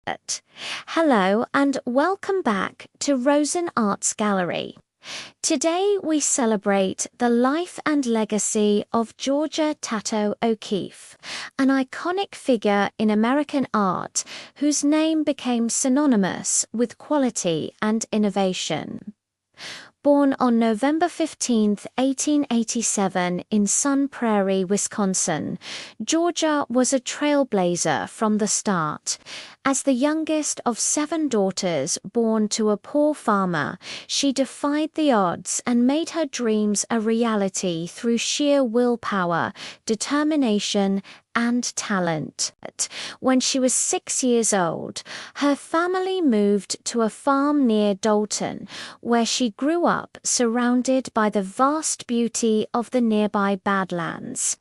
Hello and welcome back to Roseson Arts Gallery. Today we celebrate the life and legacy of Georgia Totto O'Keeffe, an iconic figure in American art whose name became synonymous with quality and innovation. Born on November 15, 1887 in Sun Prairie, Wisconsin, Georgia was a trailblazer from the start. As the youngest of 7 daughters born to a poor farmer, she defied the odds and made her dreams a reality through sheer willpower, determination, and talent. When she was 6 years old, her family moved to a farm near Dalton, where she grew up surrounded by the vast beauty of the nearby Badlands.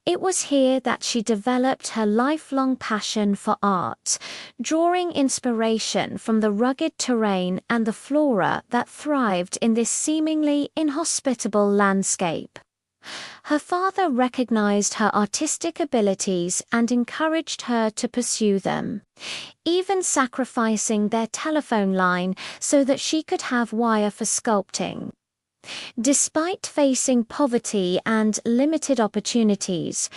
It was here that she developed her lifelong passion for art, drawing inspiration from the rugged terrain and the flora that thrived in this seemingly inhospitable landscape. Her father recognized her artistic abilities and encouraged her to pursue them, even sacrificing their telephone line so that she could have wire for sculpting. Despite facing poverty and limited opportunities,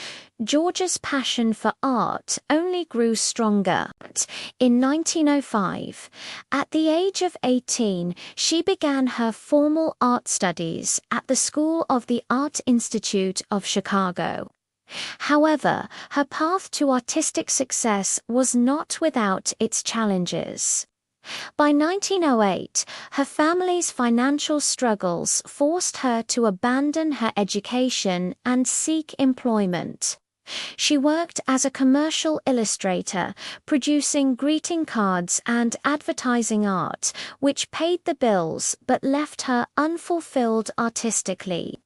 Georgia's passion for art only grew stronger. In 1905, at the age of 18, she began her formal art studies at the School of the Art Institute of Chicago. However, her path to artistic success was not without its challenges. By 1908, her family's financial struggles forced her to abandon her education and seek employment. She worked as a commercial illustrator, producing greeting cards and advertising art, which paid the bills but left her unfulfilled artistically.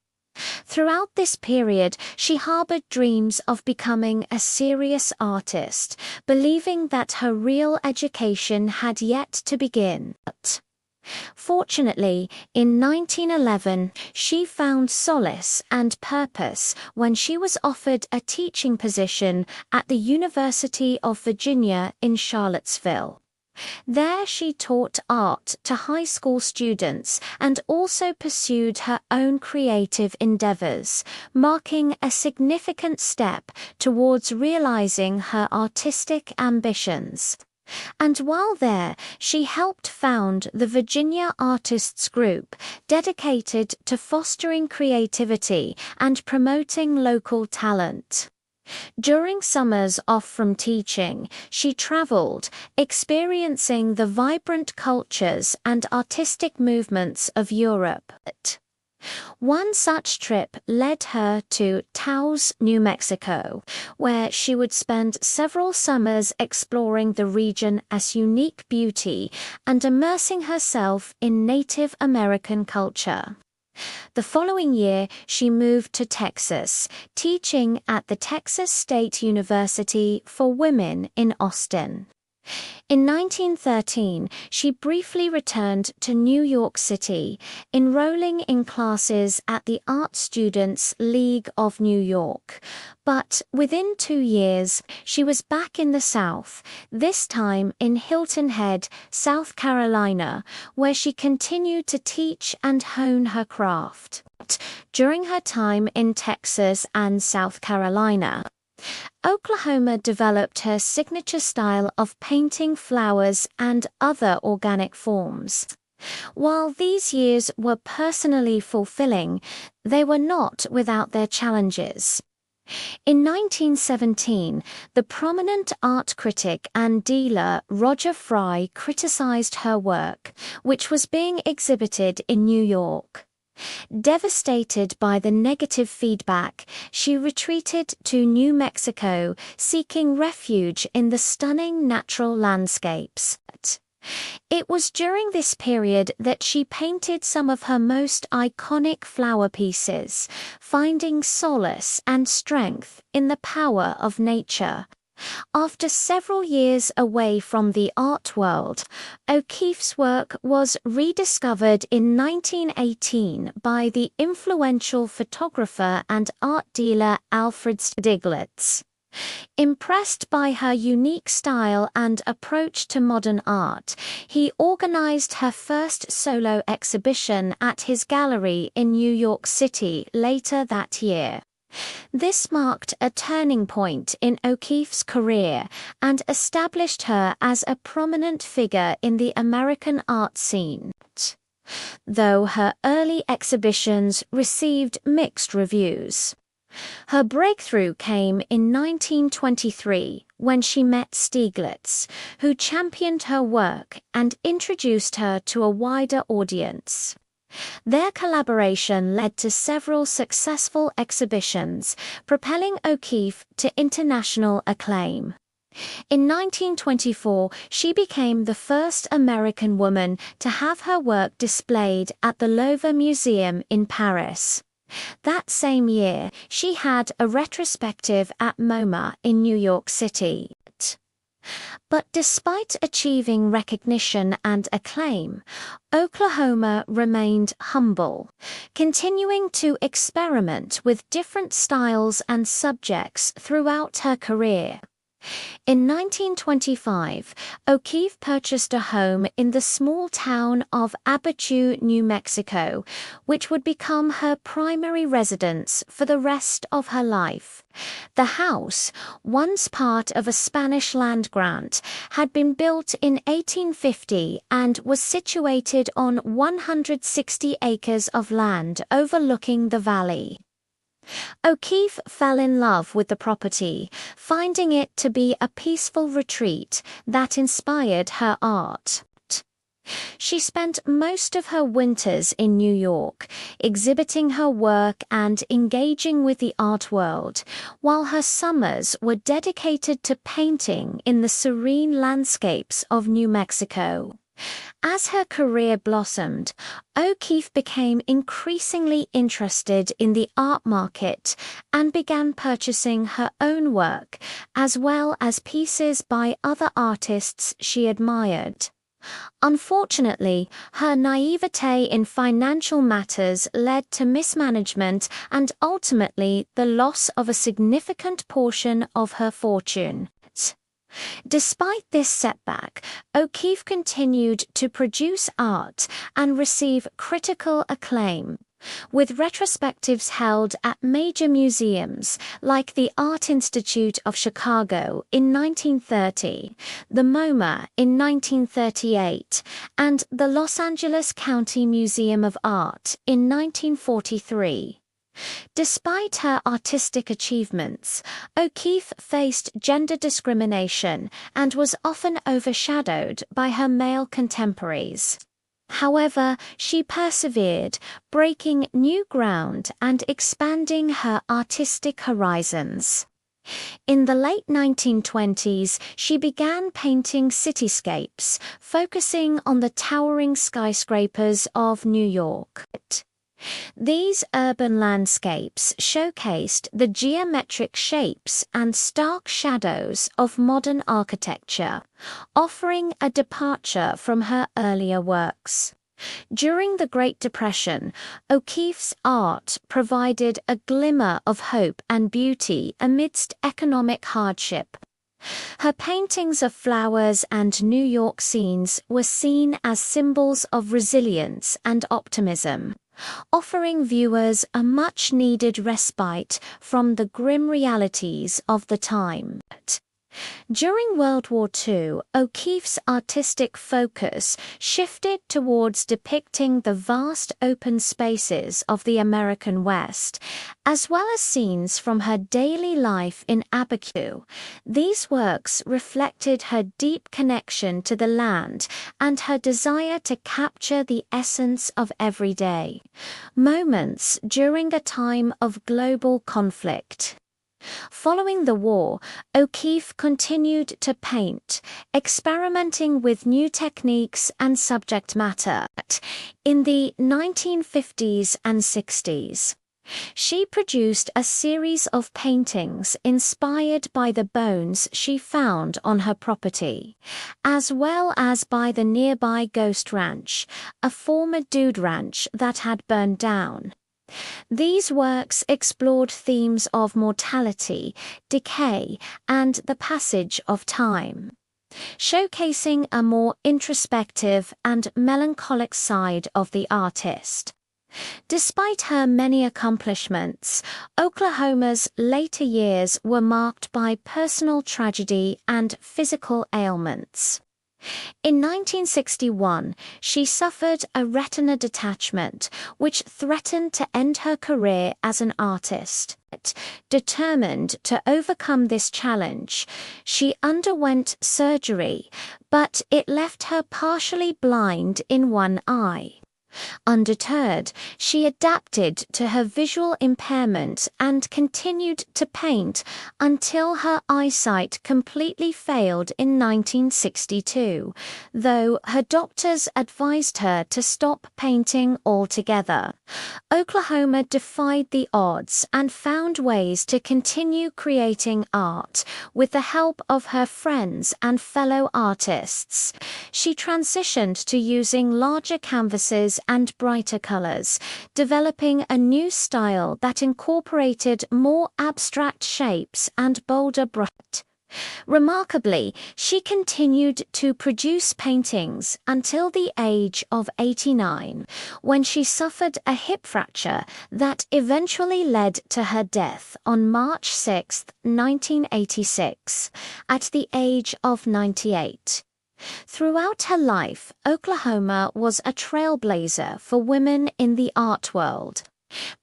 Throughout this period, she harbored dreams of becoming a serious artist, believing that her real education had yet to begin. Fortunately, in 1911, she found solace and purpose when she was offered a teaching position at the University of Virginia in Charlottesville. There she taught art to high school students and also pursued her own creative endeavors, marking a significant step towards realizing her artistic ambitions. And while there, she helped found the Virginia Artists Group, dedicated to fostering creativity and promoting local talent. During summers off from teaching, she traveled, experiencing the vibrant cultures and artistic movements of Europe. One such trip led her to Taos, New Mexico, where she would spend several summers exploring the region as unique beauty and immersing herself in Native American culture. The following year, she moved to Texas, teaching at the Texas State University for Women in Austin. In 1913, she briefly returned to New York City, enrolling in classes at the Art Students League of New York. But within 2 years, she was back in the South, this time in Hilton Head, South Carolina, where she continued to teach and hone her craft. During her time in Texas and South Carolina, Oklahoma developed her signature style of painting flowers and other organic forms. While these years were personally fulfilling, they were not without their challenges. In 1917, the prominent art critic and dealer Roger Fry criticized her work, which was being exhibited in New York. Devastated by the negative feedback, she retreated to New Mexico, seeking refuge in the stunning natural landscapes. It was during this period that she painted some of her most iconic flower pieces, finding solace and strength in the power of nature. After several years away from the art world, O'Keeffe's work was rediscovered in 1918 by the influential photographer and art dealer Alfred Stieglitz. Impressed by her unique style and approach to modern art, he organized her first solo exhibition at his gallery in New York City later that year. This marked a turning point in O'Keeffe's career and established her as a prominent figure in the American art scene. Though her early exhibitions received mixed reviews. Her breakthrough came in 1923 when she met Stieglitz, who championed her work and introduced her to a wider audience. Their collaboration led to several successful exhibitions, propelling O'Keeffe to international acclaim. In 1924, she became the first American woman to have her work displayed at the Louvre Museum in Paris. That same year, she had a retrospective at MoMA in New York City. But despite achieving recognition and acclaim, Oklahoma remained humble, continuing to experiment with different styles and subjects throughout her career. In 1925, O'Keeffe purchased a home in the small town of Abitu, New Mexico, which would become her primary residence for the rest of her life. The house, once part of a Spanish land grant, had been built in 1850 and was situated on 160 acres of land overlooking the valley. O'Keeffe fell in love with the property, finding it to be a peaceful retreat that inspired her art. She spent most of her winters in New York, exhibiting her work and engaging with the art world, while her summers were dedicated to painting in the serene landscapes of New Mexico. As her career blossomed, O'Keeffe became increasingly interested in the art market and began purchasing her own work, as well as pieces by other artists she admired. Unfortunately, her naivete in financial matters led to mismanagement and ultimately the loss of a significant portion of her fortune. Despite this setback, O'Keeffe continued to produce art and receive critical acclaim, with retrospectives held at major museums like the Art Institute of Chicago in 1930, the MoMA in 1938, and the Los Angeles County Museum of Art in 1943. Despite her artistic achievements, O'Keeffe faced gender discrimination and was often overshadowed by her male contemporaries. However, she persevered, breaking new ground and expanding her artistic horizons. In the late 1920s, she began painting cityscapes, focusing on the towering skyscrapers of New York. These urban landscapes showcased the geometric shapes and stark shadows of modern architecture, offering a departure from her earlier works. During the Great Depression, O'Keeffe's art provided a glimmer of hope and beauty amidst economic hardship. Her paintings of flowers and New York scenes were seen as symbols of resilience and optimism, offering viewers a much-needed respite from the grim realities of the time. During World War II, O'Keeffe's artistic focus shifted towards depicting the vast open spaces of the American West, as well as scenes from her daily life in Abitu. These works reflected her deep connection to the land and her desire to capture the essence of everyday moments during a time of global conflict. Following the war, O'Keeffe continued to paint, experimenting with new techniques and subject matter. In the 1950s and 60s, she produced a series of paintings inspired by the bones she found on her property, as well as by the nearby Ghost Ranch, a former dude ranch that had burned down. These works explored themes of mortality, decay, and the passage of time, showcasing a more introspective and melancholic side of the artist. Despite her many accomplishments, Oklahoma's later years were marked by personal tragedy and physical ailments. In 1961, she suffered a retina detachment, which threatened to end her career as an artist. Determined to overcome this challenge, she underwent surgery, but it left her partially blind in one eye. Undeterred, she adapted to her visual impairment and continued to paint until her eyesight completely failed in 1962, though her doctors advised her to stop painting altogether. Oklahoma defied the odds and found ways to continue creating art with the help of her friends and fellow artists. She transitioned to using larger canvases and brighter colors, developing a new style that incorporated more abstract shapes and bolder brushes. Remarkably, she continued to produce paintings until the age of 89, when she suffered a hip fracture that eventually led to her death on March 6, 1986, at the age of 98. Throughout her life, Oklahoma was a trailblazer for women in the art world,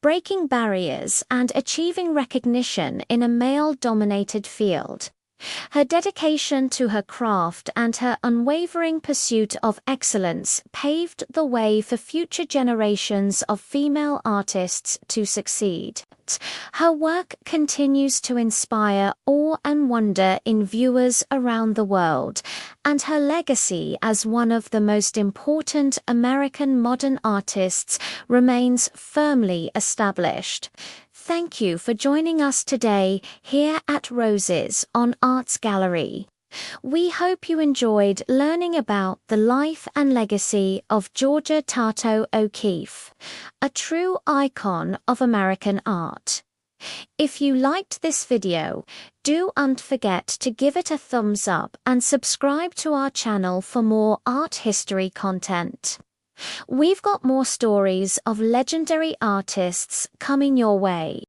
breaking barriers and achieving recognition in a male-dominated field. Her dedication to her craft and her unwavering pursuit of excellence paved the way for future generations of female artists to succeed. Her work continues to inspire awe and wonder in viewers around the world, and her legacy as one of the most important American modern artists remains firmly established. Thank you for joining us today here at Roseson Arts Gallery. We hope you enjoyed learning about the life and legacy of Georgia Totto O'Keeffe, a true icon of American art. If you liked this video, don't forget to give it a thumbs up and subscribe to our channel for more art history content. We've got more stories of legendary artists coming your way.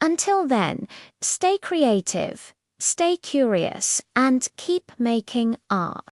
Until then, stay creative, stay curious, and keep making art.